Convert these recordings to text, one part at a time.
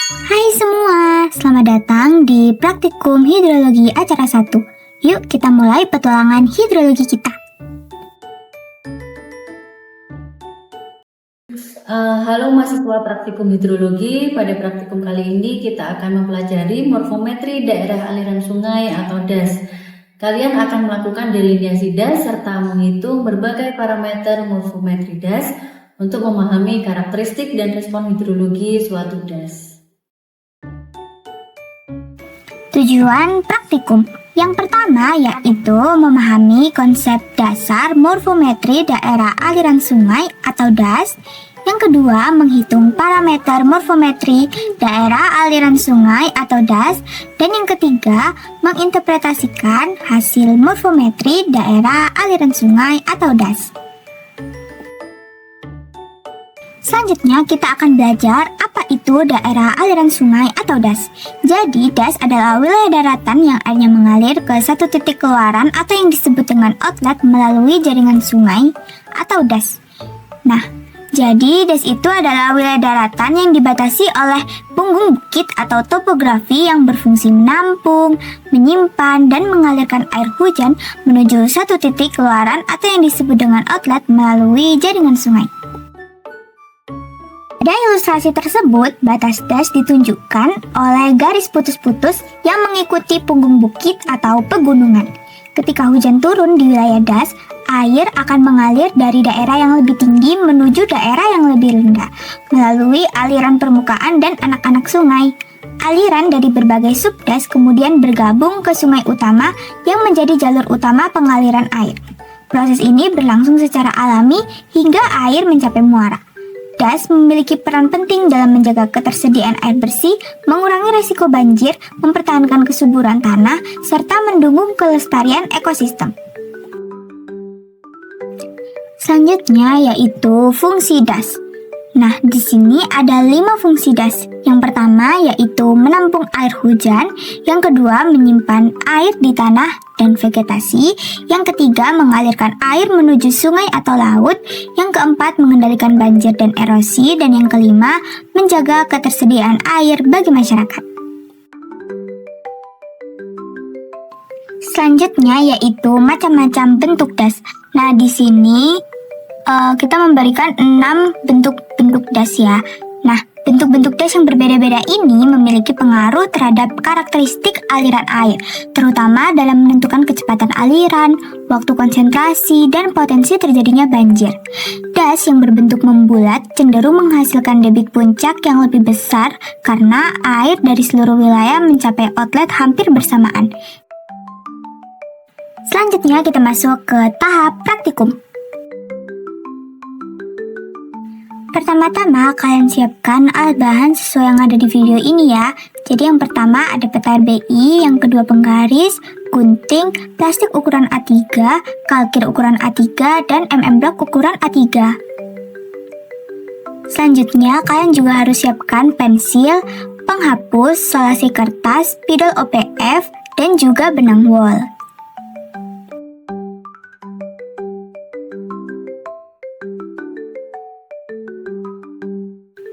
Hai semua, selamat datang di Praktikum Hidrologi Acara 1. Yuk kita mulai petualangan hidrologi kita. Halo mahasiswa Praktikum Hidrologi, pada praktikum kali ini kita akan mempelajari morfometri daerah aliran sungai atau DAS. Kalian akan melakukan delineasi DAS serta menghitung berbagai parameter morfometri DAS untuk memahami karakteristik dan respon hidrologi suatu DAS. Tujuan praktikum yang pertama yaitu memahami konsep dasar morfometri daerah aliran sungai atau DAS. Yang kedua, menghitung parameter morfometri daerah aliran sungai atau DAS. Dan yang ketiga, menginterpretasikan hasil morfometri daerah aliran sungai atau DAS. Selanjutnya kita akan belajar apa itu daerah aliran sungai atau DAS. Jadi DAS adalah wilayah daratan yang airnya mengalir ke satu titik keluaran atau yang disebut dengan outlet melalui jaringan sungai atau DAS. Nah, jadi DAS itu adalah wilayah daratan yang dibatasi oleh punggung bukit atau topografi yang berfungsi menampung, menyimpan, dan mengalirkan air hujan menuju satu titik keluaran atau yang disebut dengan outlet melalui jaringan sungai. Pada ilustrasi tersebut, batas DAS ditunjukkan oleh garis putus-putus yang mengikuti punggung bukit atau pegunungan. Ketika hujan turun di wilayah DAS, air akan mengalir dari daerah yang lebih tinggi menuju daerah yang lebih rendah, melalui aliran permukaan dan anak-anak sungai. Aliran dari berbagai sub-DAS kemudian bergabung ke sungai utama yang menjadi jalur utama pengaliran air. Proses ini berlangsung secara alami hingga air mencapai muara. DAS memiliki peran penting dalam menjaga ketersediaan air bersih, mengurangi risiko banjir, mempertahankan kesuburan tanah, serta mendukung kelestarian ekosistem. Selanjutnya yaitu fungsi DAS. Nah, di sini ada 5 fungsi DAS. Yang pertama yaitu menampung air hujan, yang kedua menyimpan air di tanah dan vegetasi, yang ketiga mengalirkan air menuju sungai atau laut, yang keempat mengendalikan banjir dan erosi, dan yang kelima menjaga ketersediaan air bagi masyarakat. Selanjutnya yaitu macam-macam bentuk DAS. Nah, di sini kita memberikan 6 bentuk DAS ya. Nah, bentuk-bentuk DAS yang berbeda-beda ini memiliki pengaruh terhadap karakteristik aliran air, terutama dalam menentukan kecepatan aliran, waktu konsentrasi, dan potensi terjadinya banjir. DAS yang berbentuk membulat cenderung menghasilkan debit puncak yang lebih besar karena air dari seluruh wilayah mencapai outlet hampir bersamaan. Selanjutnya kita masuk ke tahap praktikum. Pertama-tama kalian siapkan alat bahan sesuai yang ada di video ini ya. Jadi yang pertama ada peta RBI, yang kedua penggaris, gunting, plastik ukuran A3, kalkir ukuran A3, dan block ukuran A3. Selanjutnya kalian juga harus siapkan pensil, penghapus, solasi kertas, spidol OPF, dan juga benang wol.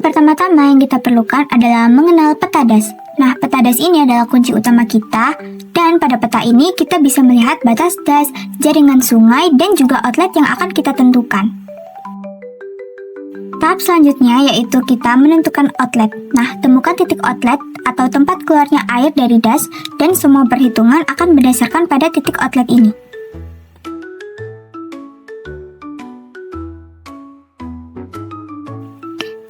Pertama-tama yang kita perlukan adalah mengenal peta DAS. Nah, peta DAS ini adalah kunci utama kita, dan pada peta ini kita bisa melihat batas DAS, jaringan sungai, dan juga outlet yang akan kita tentukan. Tahap selanjutnya yaitu kita menentukan outlet. Nah, temukan titik outlet atau tempat keluarnya air dari DAS, dan semua perhitungan akan berdasarkan pada titik outlet ini.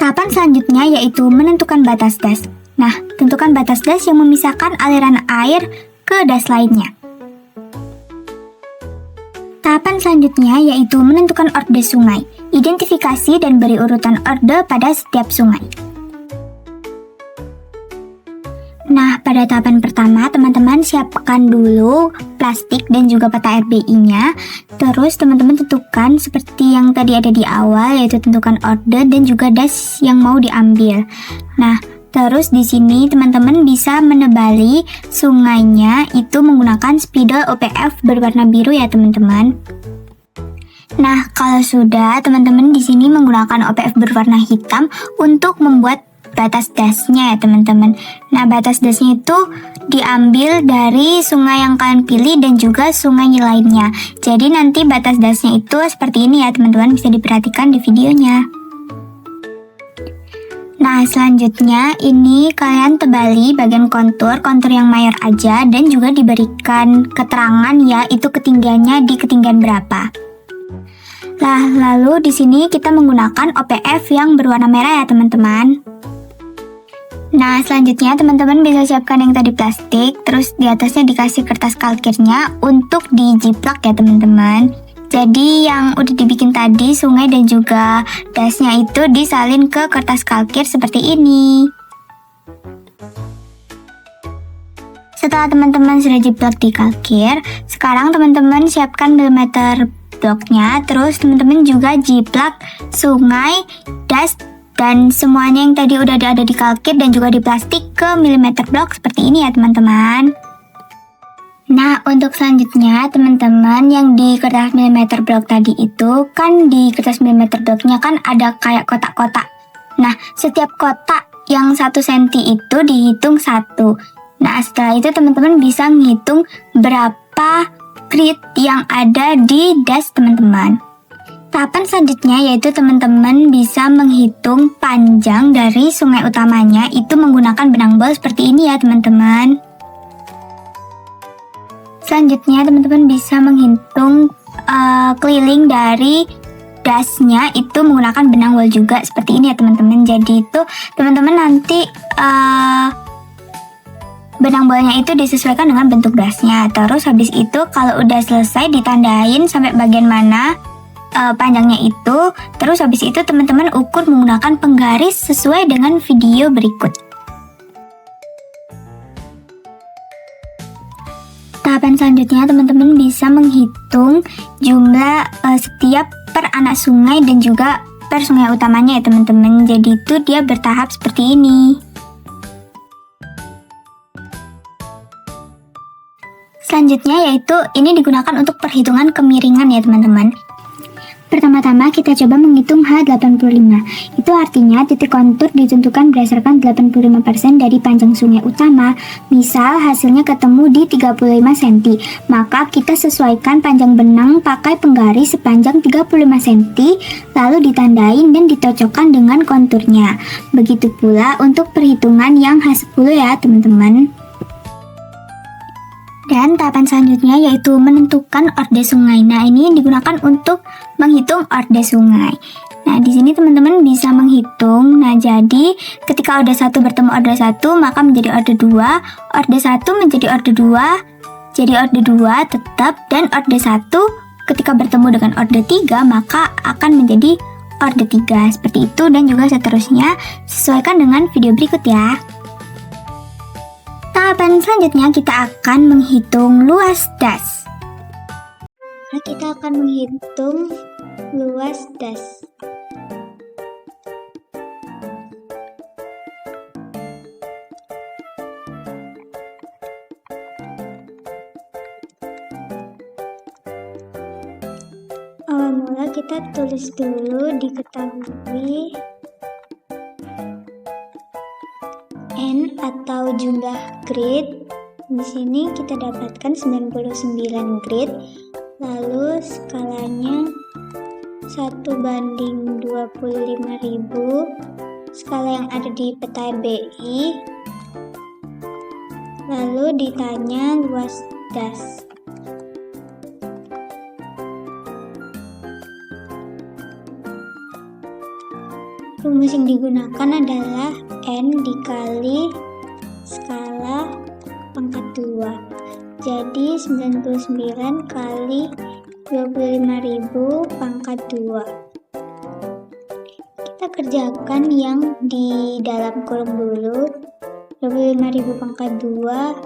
Tahapan selanjutnya yaitu menentukan batas DAS. Nah, tentukan batas DAS yang memisahkan aliran air ke DAS lainnya. Tahapan selanjutnya yaitu menentukan orde sungai. Identifikasi dan beri urutan orde pada setiap sungai. Nah, pada tahapan pertama, teman-teman siapkan dulu plastik dan juga peta RBI-nya. Terus teman-teman tentukan seperti yang tadi ada di awal, yaitu tentukan orde dan juga DAS yang mau diambil. Nah, terus di sini teman-teman bisa menebali sungainya itu menggunakan spidol OPF berwarna biru ya teman-teman. Nah, kalau sudah, teman-teman di sini menggunakan OPF berwarna hitam untuk membuat batas dasnya ya teman-teman. Nah, batas dasnya itu diambil dari sungai yang kalian pilih dan juga sungai lainnya. Jadi nanti batas dasnya itu seperti ini ya teman-teman, bisa diperhatikan di videonya. Nah, selanjutnya ini kalian tebali bagian kontur yang mayor aja dan juga diberikan keterangan ya itu ketinggiannya di ketinggian berapa. Nah, lalu di sini kita menggunakan OPF yang berwarna merah ya teman-teman. Nah, selanjutnya teman-teman bisa siapkan yang tadi plastik, terus di atasnya dikasih kertas kalkirnya untuk dijiplak ya teman-teman. Jadi yang udah dibikin tadi, sungai dan juga dasnya itu disalin ke kertas kalkir seperti ini. Setelah teman-teman sudah jiplak di kalkir, sekarang teman-teman siapkan milimeter bloknya, terus teman-teman juga jiplak sungai, das, dan semuanya yang tadi udah ada di kalkir dan juga di plastik ke milimeter blok seperti ini ya teman-teman. Nah, untuk selanjutnya teman-teman yang di kertas milimeter blok tadi itu kan di kertas milimeter bloknya kan ada kayak kotak-kotak. Nah, setiap kotak yang 1 cm itu dihitung 1. Nah, setelah itu teman-teman bisa ngitung berapa grid yang ada di das teman-teman. Tahapan selanjutnya yaitu teman-teman bisa menghitung panjang dari sungai utamanya itu menggunakan benang bol seperti ini ya teman-teman. Selanjutnya teman-teman bisa menghitung keliling dari dasnya itu menggunakan benang wol juga seperti ini ya teman-teman. Jadi itu teman-teman nanti benang bolnya itu disesuaikan dengan bentuk dasnya. Terus habis itu kalau udah selesai ditandain sampai bagian mana panjangnya itu. Terus habis itu teman-teman ukur menggunakan penggaris sesuai dengan video berikut. Tahapan selanjutnya teman-teman bisa menghitung jumlah setiap per anak sungai dan juga per sungai utamanya ya teman-teman. Jadi itu dia bertahap seperti ini. Selanjutnya yaitu ini digunakan untuk perhitungan kemiringan ya teman-teman. Pertama-tama kita coba menghitung H85. Itu artinya titik kontur ditentukan berdasarkan 85% dari panjang sungai utama. Misal hasilnya ketemu di 35 cm, maka kita sesuaikan panjang benang pakai penggaris sepanjang 35 cm, lalu ditandain dan dicocokkan dengan konturnya. Begitu pula untuk perhitungan yang H10 ya teman-teman. Dan tahapan selanjutnya yaitu menentukan orde sungai. Nah, ini digunakan untuk menghitung orde sungai. Nah, di sini teman-teman bisa menghitung. Nah, jadi ketika orde 1 bertemu orde 1, maka menjadi orde 2, orde 1 menjadi orde 2, jadi orde 2 tetap, dan orde 1 ketika bertemu dengan orde 3, maka akan menjadi orde 3. Seperti itu dan juga seterusnya. Sesuaikan dengan video berikut ya. Tahapan selanjutnya kita akan menghitung luas das. Kita akan menghitung luas das. Awal mula kita tulis dulu diketahui N atau jumlah grid. Di sini kita dapatkan 99 grid. Lalu skalanya 1/25.000, skala yang ada di peta RBI. Lalu ditanya luas das. Rumus yang digunakan adalah N dikali skala pangkat 2. Jadi 99 kali 25.000 pangkat 2. Kita kerjakan yang di dalam kurung dulu. 25.000 pangkat 2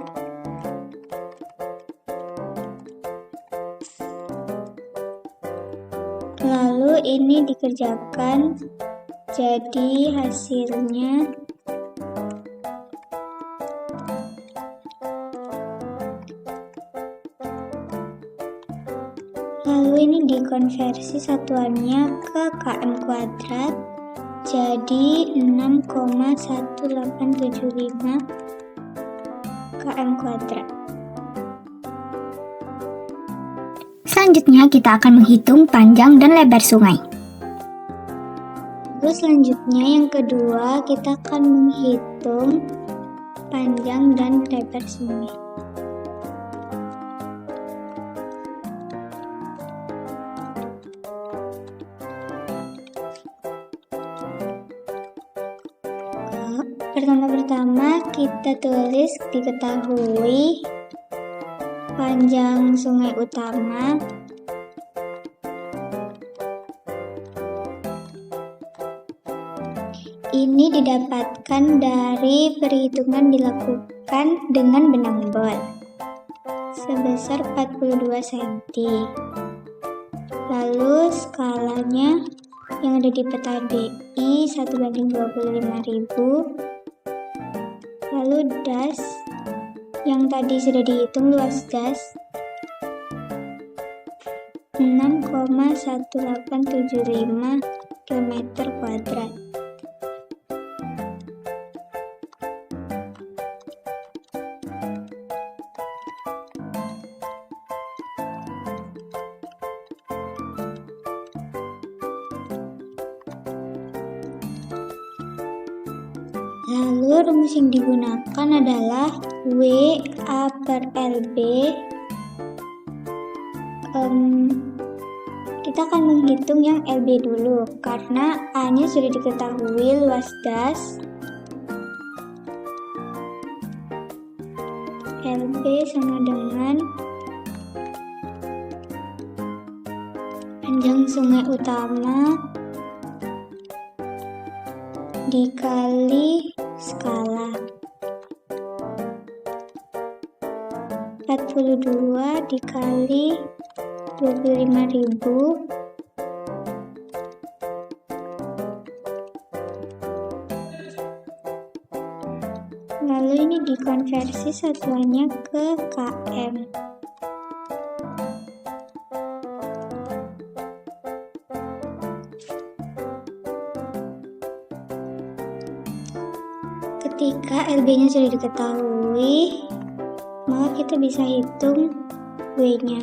lalu ini dikerjakan. Jadi hasilnya lalu ini dikonversi satuannya ke km kuadrat. jadi 6,1875 km kuadrat. Selanjutnya kita akan menghitung panjang dan lebar sungai. Lalu selanjutnya yang kedua kita akan menghitung panjang dan lebar sungai. Pertama-tama kita tulis diketahui panjang sungai utama ini didapatkan dari perhitungan dilakukan dengan benang bol sebesar 42 cm. Lalu skalanya yang ada di peta DI 1:25.000. Lalu das yang tadi sudah dihitung luas das 6,1875 km kuadrat. Lalu rumus yang digunakan adalah WA per LB. Kita akan menghitung yang LB dulu karena A-nya sudah diketahui luas das. LB sama dengan panjang sungai utama dikali skala 42 dikali 25.000 lalu ini dikonversi satuannya ke km. Ketika LB-nya sudah diketahui, maka kita bisa hitung W-nya.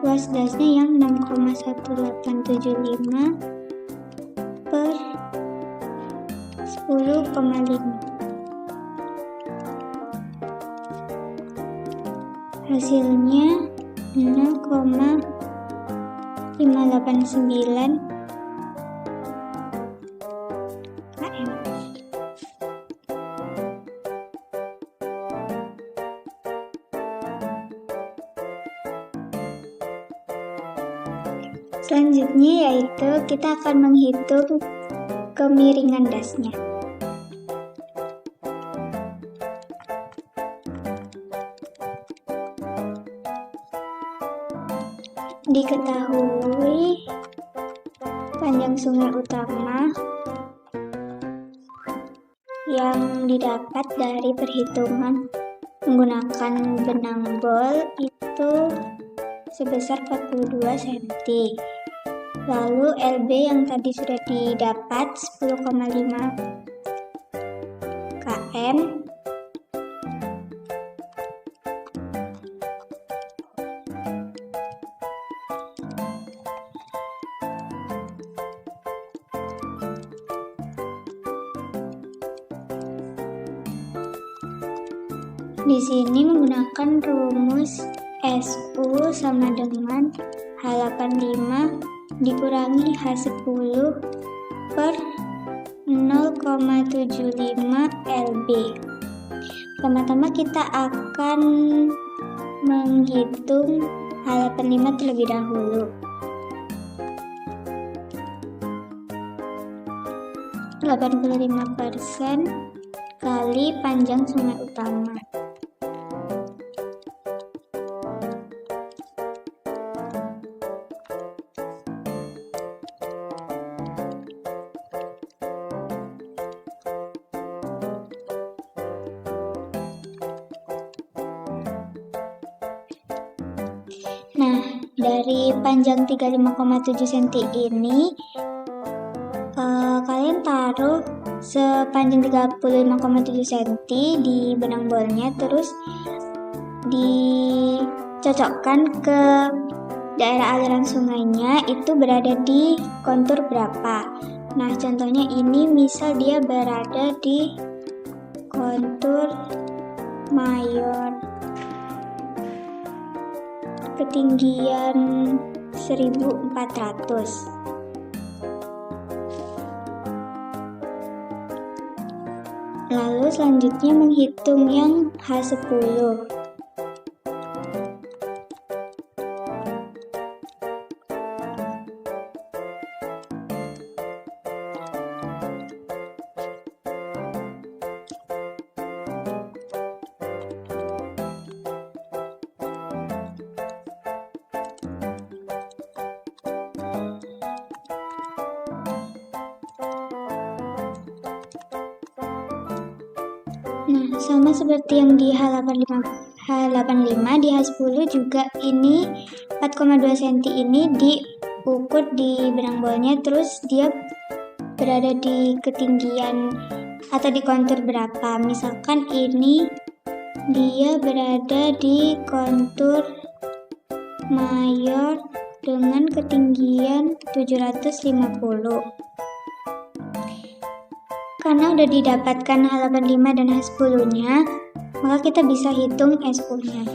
Luas dasnya yang 6,1875 per 10,5. Hasilnya 0,589 km. Selanjutnya yaitu kita akan menghitung kemiringan dasnya. Diketahui panjang sungai utama yang didapat dari perhitungan menggunakan benang bol itu sebesar 42 cm. Lalu LB yang tadi sudah didapat 10,5 km. Di sini menggunakan rumus SU sama dengan H85 dikurangi H10 per 0,75 LB. Pertama-tama kita akan menghitung H85 terlebih dahulu. 85% kali panjang sungai utama. Nah, dari panjang 35,7 cm ini taruh sepanjang 35,7 cm di benang bolnya, terus dicocokkan ke daerah aliran sungainya itu berada di kontur berapa. Nah, contohnya ini misal dia berada di kontur mayor, ketinggian 1400. Lalu selanjutnya menghitung yang H10. Nah, sama seperti yang di H85, di H10 juga ini 4,2 cm ini diukur di benang bolnya, terus dia berada di ketinggian atau di kontur berapa. Misalkan ini dia berada di kontur mayor dengan ketinggian 750. Karena udah didapatkan H85 dan H10-nya, maka kita bisa hitung S10-nya.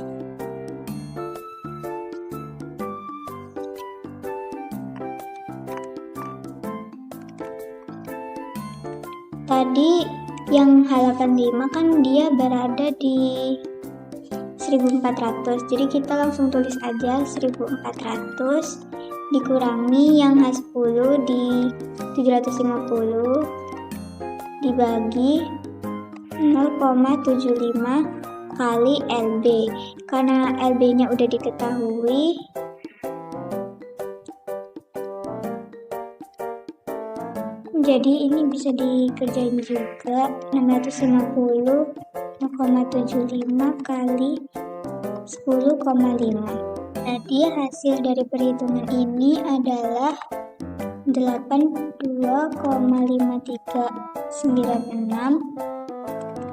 Tadi yang H85 kan dia berada di 1400, jadi kita langsung tulis aja 1400 dikurangi yang H10 di 750 dibagi 0,75 kali LB. Karena LB nya udah diketahui, jadi ini bisa dikerjain juga. 650 0,75 kali 10,5. Jadi hasil dari perhitungan ini adalah 82,5396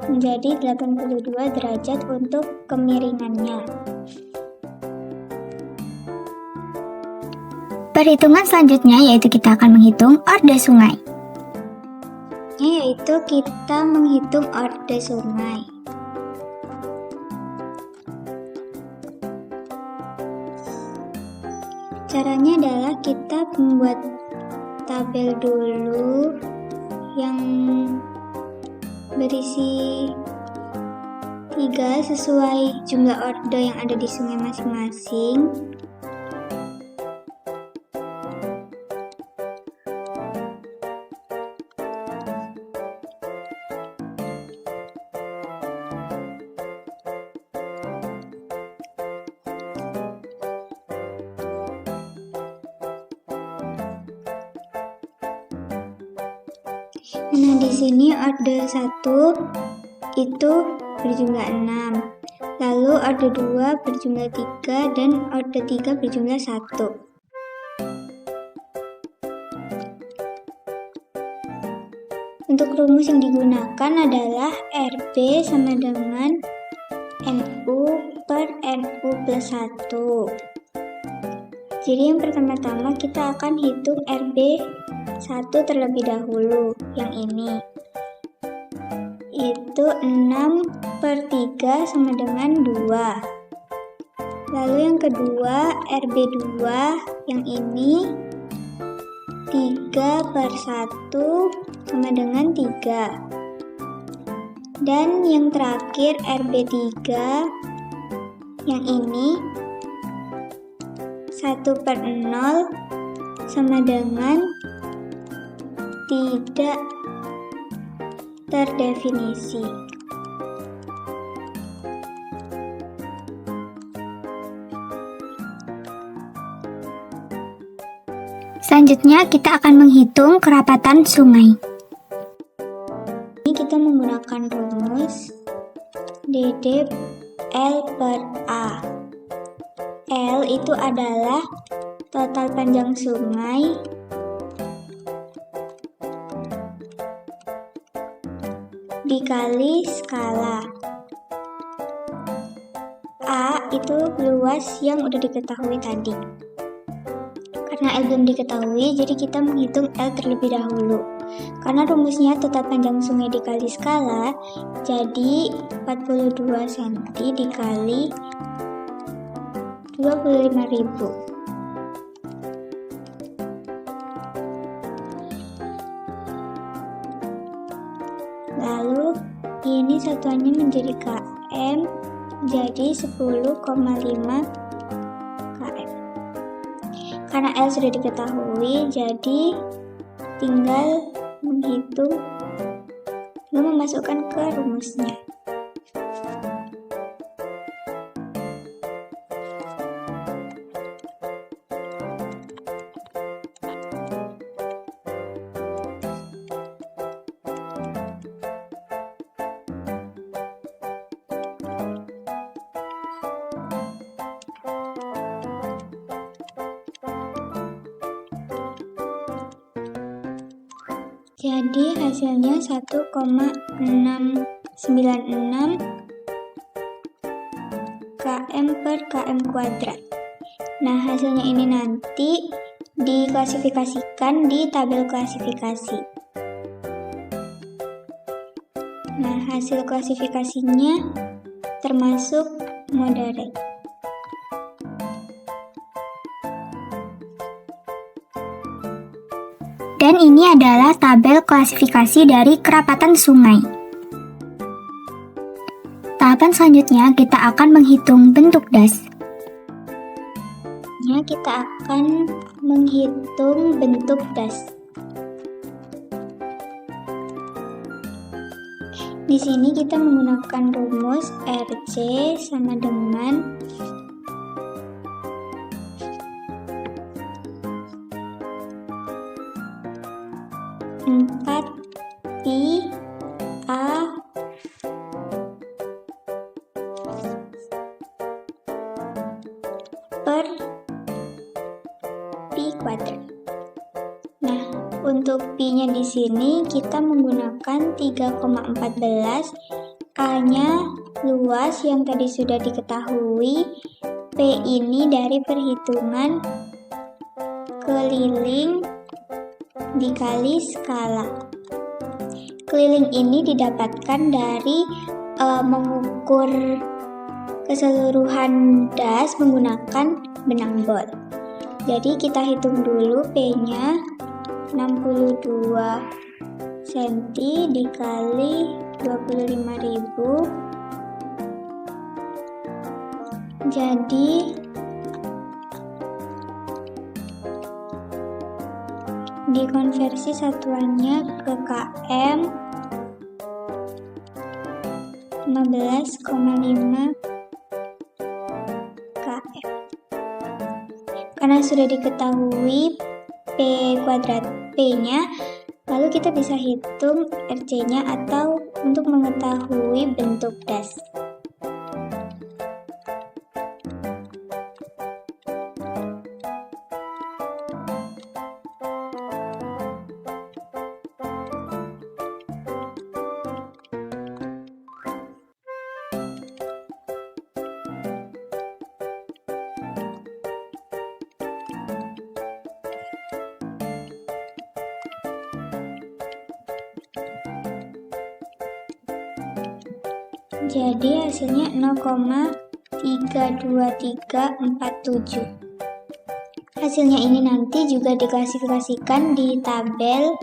menjadi 82 derajat untuk kemiringannya. Perhitungan selanjutnya yaitu kita akan menghitung orde sungai. Yaitu kita menghitung orde sungai. Caranya adalah kita membuat tabel dulu yang berisi 3 sesuai jumlah orde yang ada di sungai masing-masing. Nah, di sini orde 1 itu berjumlah 6. Lalu orde 2 berjumlah 3 dan orde 3 berjumlah 1. Untuk rumus yang digunakan adalah RB sama dengan NU per NU plus 1. Jadi yang pertama-tama kita akan hitung RB 1 terlebih dahulu, yang ini itu 6/3 sama dengan 2. Lalu yang kedua RB2 yang ini 3/1 sama dengan 3. Dan yang terakhir RB3 yang ini 1/0 sama dengan tidak terdefinisi. Selanjutnya kita akan menghitung kerapatan sungai. Ini kita menggunakan rumus DD L per A. L itu adalah total panjang sungai dikali skala. A itu luas yang udah diketahui tadi. Karena L belum diketahui, jadi kita menghitung L terlebih dahulu. Karena rumusnya total panjang sungai dikali skala, jadi 42 cm dikali 25.000. Lalu ini satuannya menjadi km, jadi 10,5 km. Karena L sudah diketahui, jadi tinggal menghitung lalu memasukkan ke rumusnya. Jadi hasilnya 1,696 km per km kuadrat. Nah, hasilnya ini nanti diklasifikasikan di tabel klasifikasi. Nah, hasil klasifikasinya termasuk moderate. Dan ini adalah tabel klasifikasi dari kerapatan sungai. Tahapan selanjutnya kita akan menghitung bentuk das. Kita akan menghitung bentuk das. Di sini kita menggunakan rumus RC sama dengan pi A per pi kuadrat. Nah, untuk pi-nya di sini kita menggunakan 3,14. A-nya luas yang tadi sudah diketahui. P ini dari perhitungan keliling dikali skala. Keliling ini didapatkan dari mengukur keseluruhan das menggunakan benang bor. Jadi kita hitung dulu P-nya 62 cm dikali 25.000. Jadi dikonversi satuannya ke km 15,5 km. Karena sudah diketahui P kuadrat P-nya, lalu kita bisa hitung RC-nya atau untuk mengetahui bentuk das. Jadi hasilnya 0,32347. Hasilnya ini nanti juga diklasifikasikan di tabel.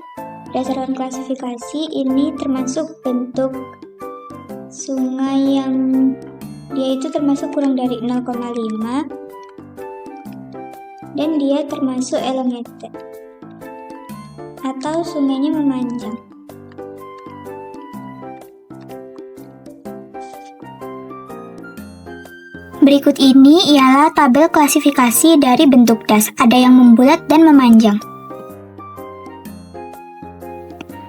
Berdasarkan klasifikasi ini termasuk bentuk sungai yang dia itu termasuk kurang dari 0,5 dan dia termasuk elongated atau sungainya memanjang. Berikut ini ialah tabel klasifikasi dari bentuk das. Ada yang membulat dan memanjang.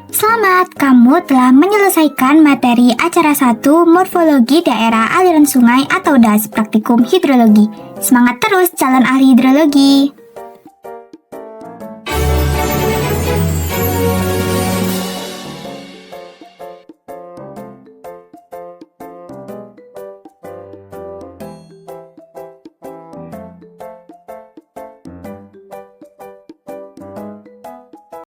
Selamat, kamu telah menyelesaikan materi acara 1 Morfologi Daerah Aliran Sungai atau DAS Praktikum Hidrologi. Semangat terus calon ahli hidrologi!